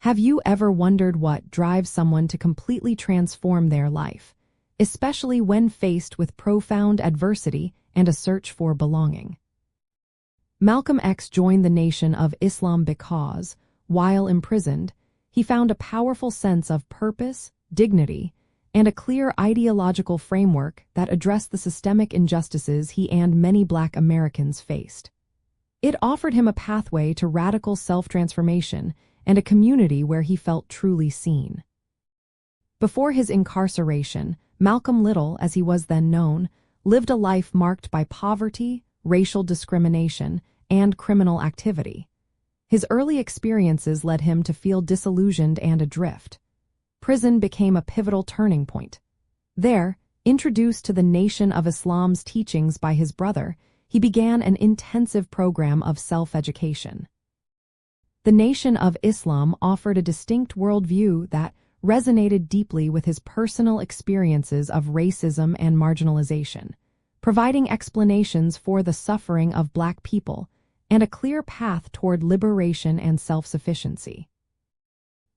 Have you ever wondered what drives someone to completely transform their life, especially when faced with profound adversity and a search for belonging? Malcolm X joined the Nation of Islam because, while imprisoned, he found a powerful sense of purpose, dignity, and a clear ideological framework that addressed the systemic injustices he and many Black Americans faced. It offered him a pathway to radical self-transformation and a community where he felt truly seen. Before his incarceration, Malcolm Little, as he was then known, lived a life marked by poverty, racial discrimination, and criminal activity. His early experiences led him to feel disillusioned and adrift. Prison became a pivotal turning point. There, introduced to the Nation of Islam's teachings by his brother, he began an intensive program of self-education. The Nation of Islam offered a distinct worldview that resonated deeply with his personal experiences of racism and marginalization, providing explanations for the suffering of Black people and a clear path toward liberation and self-sufficiency.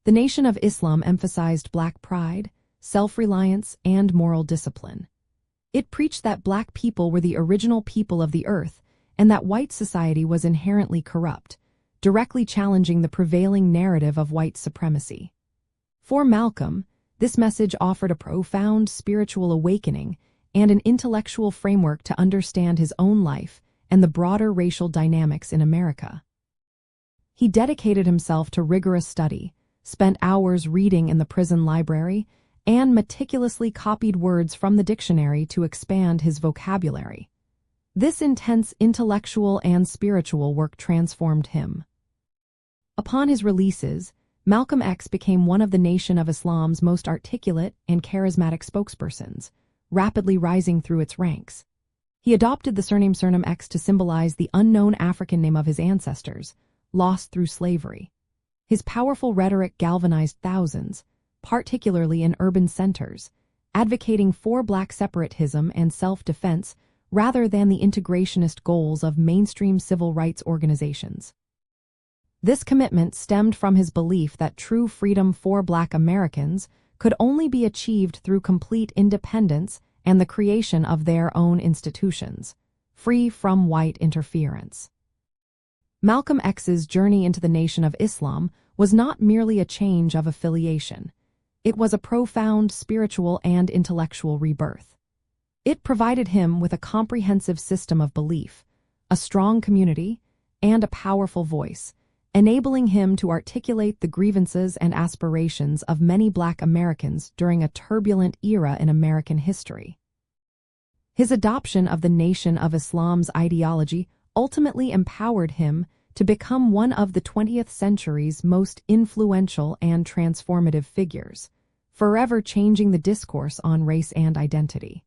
The Nation of Islam emphasized Black pride, self-reliance, and moral discipline. It preached that Black people were the original people of the earth and that white society was inherently corrupt, directly challenging the prevailing narrative of white supremacy. For Malcolm, this message offered a profound spiritual awakening and an intellectual framework to understand his own life and the broader racial dynamics in America. He dedicated himself to rigorous study, spent hours reading in the prison library, and meticulously copied words from the dictionary to expand his vocabulary. This intense intellectual and spiritual work transformed him. Upon his releases, Malcolm X became one of the Nation of Islam's most articulate and charismatic spokespersons, rapidly rising through its ranks. He adopted the surname X to symbolize the unknown African name of his ancestors, lost through slavery. His powerful rhetoric galvanized thousands, particularly in urban centers, advocating for Black separatism and self-defense rather than the integrationist goals of mainstream civil rights organizations. This commitment stemmed from his belief that true freedom for Black Americans could only be achieved through complete independence and the creation of their own institutions, free from white interference. Malcolm X's journey into the Nation of Islam was not merely a change of affiliation. It was a profound spiritual and intellectual rebirth. It provided him with a comprehensive system of belief, a strong community, and a powerful voice, enabling him to articulate the grievances and aspirations of many Black Americans during a turbulent era in American history. His adoption of the Nation of Islam's ideology ultimately empowered him to become one of the 20th century's most influential and transformative figures, forever changing the discourse on race and identity.